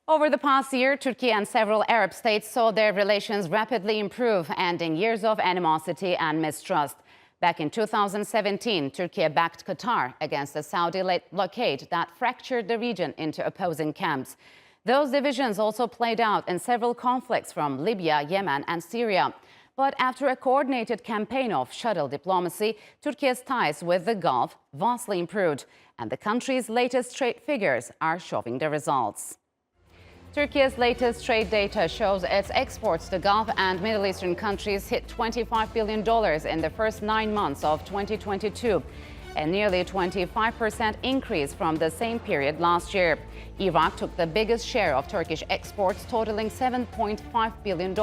Over the past year, Turkey and several Arab states saw their relations rapidly improve, ending years of animosity and mistrust. Back in 2017, Turkey backed Qatar against a Saudi-led blockade that fractured the region into opposing camps. Those divisions also played out in several conflicts from Libya, Yemen and Syria. But after a coordinated campaign of shuttle diplomacy, Turkey's ties with the Gulf vastly improved, and the country's latest trade figures are showing the results. Turkey's latest trade data shows its exports to Gulf and Middle Eastern countries hit $25 billion in the first 9 months of 2022, a nearly 25% increase from the same period last year. Iraq took the biggest share of Turkish exports, totaling $7.5 billion.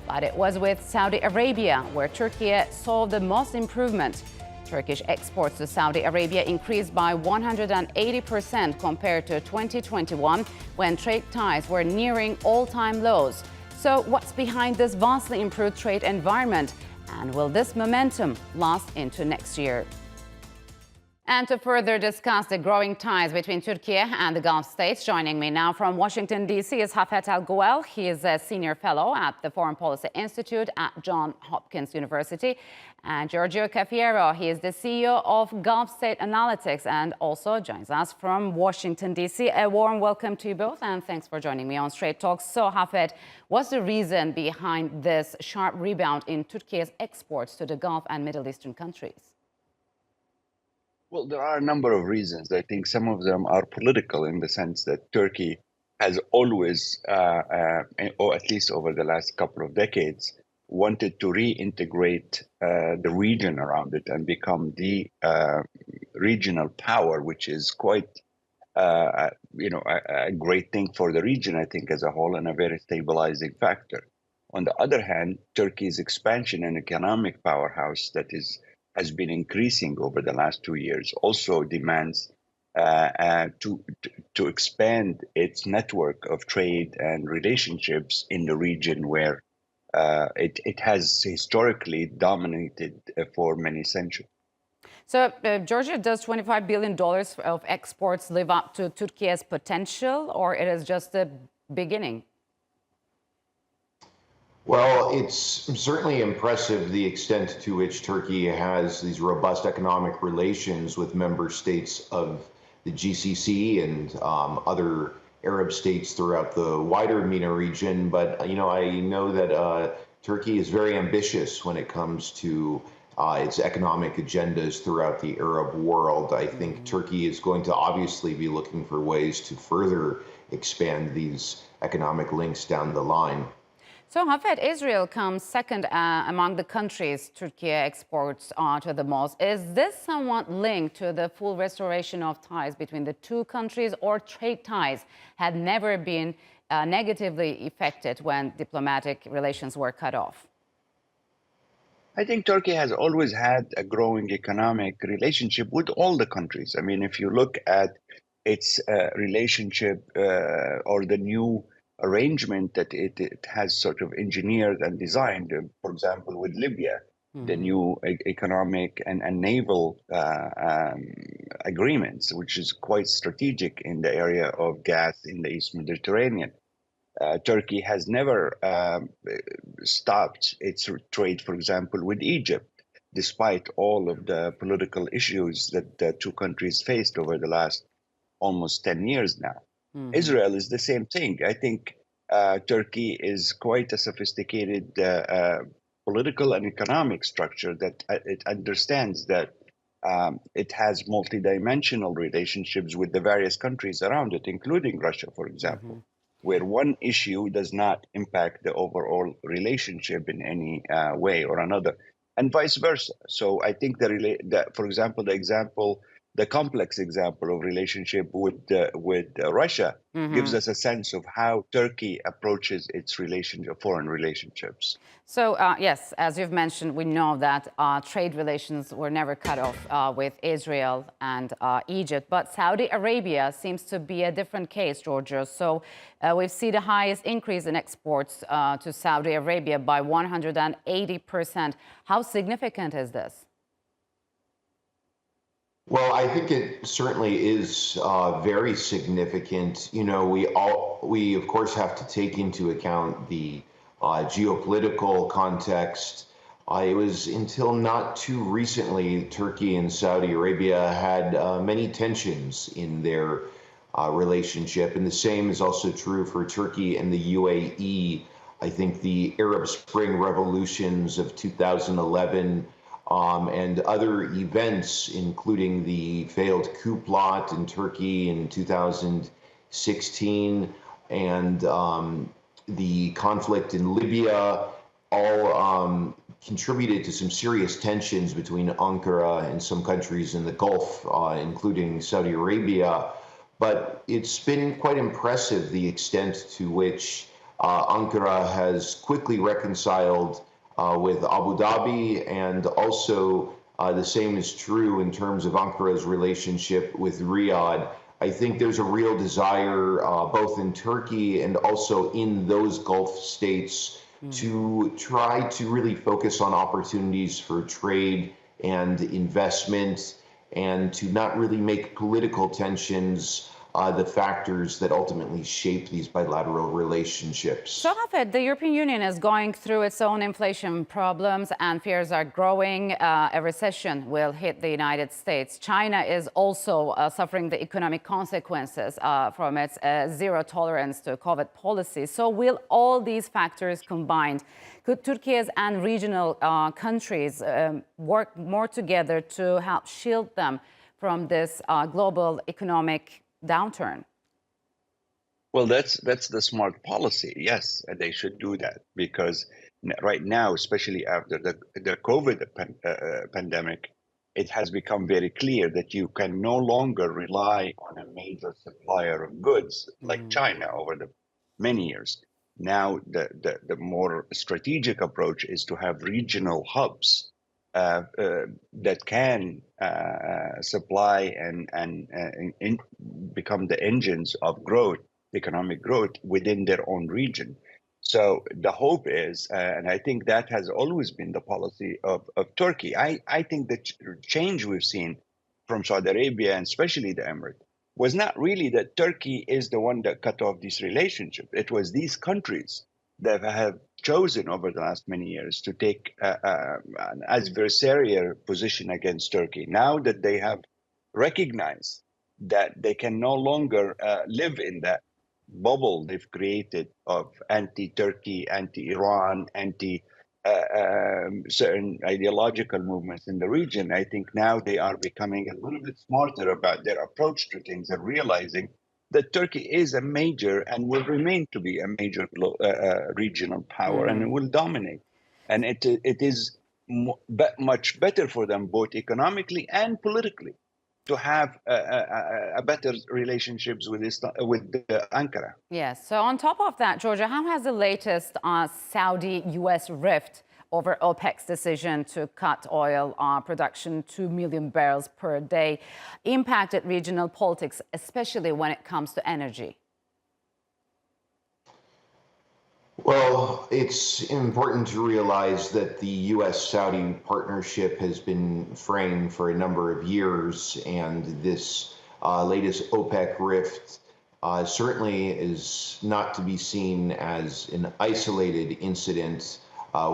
But it was with Saudi Arabia where Turkey saw the most improvement. Turkish exports to Saudi Arabia increased by 180% compared to 2021, when trade ties were nearing all-time lows. So what's behind this vastly improved trade environment? And will this momentum last into next year? And to further discuss the growing ties between Turkey and the Gulf states, joining me now from Washington, D.C. is Hafet El-Gouel. He is a senior fellow at the Foreign Policy Institute at Johns Hopkins University. And Giorgio Cafiero, he is the CEO of Gulf State Analytics and also joins us from Washington, D.C. A warm welcome to you both, and thanks for joining me on Straight Talks. So, Hafet, what's the reason behind this sharp rebound in Turkey's exports to the Gulf and Middle Eastern countries? Well, there are a number of reasons. I think some of them are political in the sense that Turkey has always, or at least over the last couple of decades, wanted to reintegrate the region around it and become the regional power, which is quite, a great thing for the region, I think, as a whole, and a very stabilizing factor. On the other hand, Turkey's expansion and economic powerhouse has been increasing over the last 2 years, also demands to expand its network of trade and relationships in the region where it has historically dominated for many centuries. So, Georgia, does $25 billion of exports live up to Turkey's potential, or it is just the beginning? Well, it's certainly impressive the extent to which Turkey has these robust economic relations with member states of the GCC and other Arab states throughout the wider MENA region. But, I know that Turkey is very ambitious when it comes to its economic agendas throughout the Arab world. I think Turkey is going to obviously be looking for ways to further expand these economic links down the line. So, Hafet, Israel comes second among the countries Turkey exports to the most. Is this somewhat linked to the full restoration of ties between the two countries, or trade ties had never been negatively affected when diplomatic relations were cut off? I think Turkey has always had a growing economic relationship with all the countries. I mean, if you look at its relationship or the new arrangement that it has sort of engineered and designed, for example, with Libya, the new economic and naval agreements, which is quite strategic in the area of gas in the East Mediterranean. Turkey has never stopped its trade, for example, with Egypt, despite all of the political issues that the two countries faced over the last almost 10 years now. Israel is the same thing. I think Turkey is quite a sophisticated political and economic structure that it understands that it has multidimensional relationships with the various countries around it, including Russia, for example, where one issue does not impact the overall relationship in any way or another, and vice versa. So I think for example, the complex example of relationship with Russia gives us a sense of how Turkey approaches its foreign relationships. So, yes, as you've mentioned, we know that trade relations were never cut off with Israel and Egypt. But Saudi Arabia seems to be a different case, Georgia. So we've seen the highest increase in exports to Saudi Arabia by 180%. How significant is this? Well, I think it certainly is very significant. We of course have to take into account the geopolitical context. It was until not too recently Turkey and Saudi Arabia had many tensions in their relationship, and the same is also true for Turkey and the UAE. I think the Arab Spring revolutions of 2011 and other events, including the failed coup plot in Turkey in 2016 and the conflict in Libya, all contributed to some serious tensions between Ankara and some countries in the Gulf, including Saudi Arabia. But it's been quite impressive the extent to which Ankara has quickly reconciled with Abu Dhabi, and also the same is true in terms of Ankara's relationship with Riyadh. I think there's a real desire, both in Turkey and also in those Gulf states, to try to really focus on opportunities for trade and investment, and to not really make political tensions the factors that ultimately shape these bilateral relationships. So, Hafid, the European Union is going through its own inflation problems, and fears are growing. A recession will hit the United States. China is also suffering the economic consequences from its zero tolerance to COVID policy. So, will all these factors combined, could Turkey's and regional countries work more together to help shield them from this global economic downturn? Well, that's the smart policy. Yes, they should do that, because right now, especially after the COVID pandemic, it has become very clear that you can no longer rely on a major supplier of goods like China over the many years. Now, the more strategic approach is to have regional hubs that can supply and become the engines of growth, economic growth within their own region. So the hope is, and I think that has always been the policy of Turkey. I think the change we've seen from Saudi Arabia, and especially the Emirates, was not really that Turkey is the one that cut off this relationship. It was these countries that have chosen over the last many years to take an adversarial position against Turkey. Now that they have recognized that they can no longer live in that bubble they've created of anti-Turkey, anti-Iran, certain ideological movements in the region, I think now they are becoming a little bit smarter about their approach to things and realizing that Turkey is a major and will remain to be a major regional power, and it will dominate. And it is much better for them, both economically and politically, to have a better relationships with Ankara. Yes. So on top of that, Georgia, how has the latest Saudi-U.S. rift over OPEC's decision to cut oil production 2 million barrels per day impacted regional politics, especially when it comes to energy? Well, it's important to realize that the U.S.-Saudi partnership has been framed for a number of years, and this latest OPEC rift certainly is not to be seen as an isolated incident.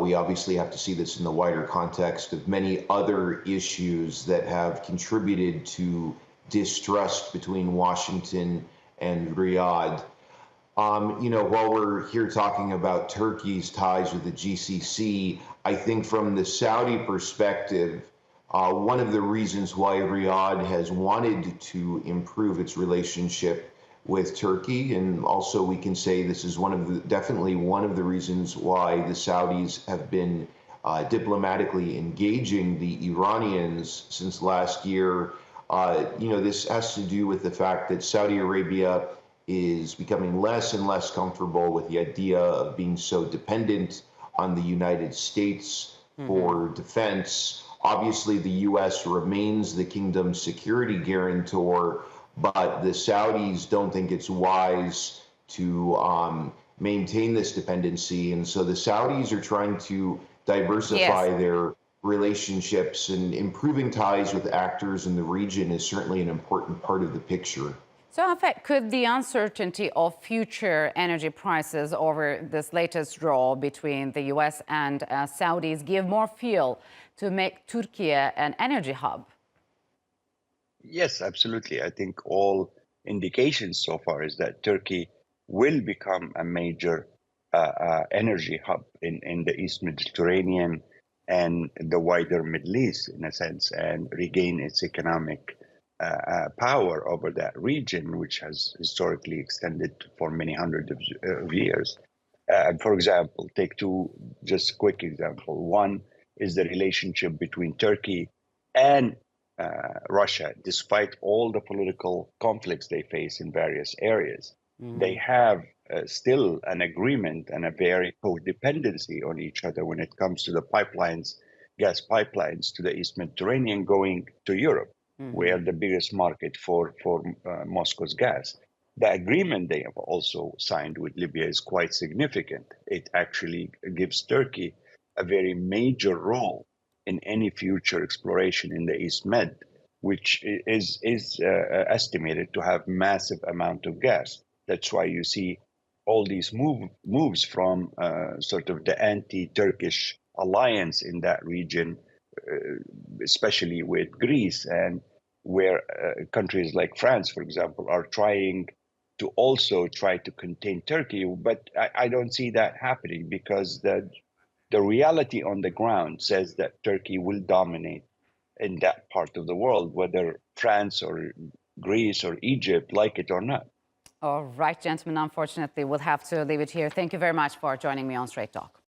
We obviously have to see this in the wider context of many other issues that have contributed to distrust between Washington and Riyadh. While we're here talking about Turkey's ties with the GCC, I think from the Saudi perspective, one of the reasons why Riyadh has wanted to improve its relationship with Turkey, and also we can say this is definitely one of the reasons why the Saudis have been diplomatically engaging the Iranians since last year. This has to do with the fact that Saudi Arabia is becoming less and less comfortable with the idea of being so dependent on the United States for defense. Obviously, the U.S. remains the kingdom's security guarantor, but the Saudis don't think it's wise to maintain this dependency. And so the Saudis are trying to diversify their relationships and improving ties with actors in the region is certainly an important part of the picture. So, in fact, could the uncertainty of future energy prices over this latest draw between the US and Saudis give more fuel to make Turkey an energy hub? Yes, absolutely. I think all indications so far is that Turkey will become a major energy hub in the East Mediterranean and the wider Middle East, in a sense, and regain its economic power over that region, which has historically extended for many hundreds of years. For example, take two just quick example. One is the relationship between Turkey and Russia. Despite all the political conflicts they face in various areas, they have still an agreement and a very codependency on each other when it comes to the pipelines, gas pipelines to the East Mediterranean going to Europe. We are the biggest market for Moscow's gas. The agreement they have also signed with Libya is quite significant. It actually gives Turkey a very major role in any future exploration in the East Med, which is estimated to have massive amount of gas. That's why you see all these moves from sort of the anti-Turkish alliance in that region, especially with Greece, and where countries like France, for example, are trying to also try to contain Turkey. But I don't see that happening because the reality on the ground says that Turkey will dominate in that part of the world, whether France or Greece or Egypt like it or not. All right, gentlemen, unfortunately, we'll have to leave it here. Thank you very much for joining me on Straight Talk.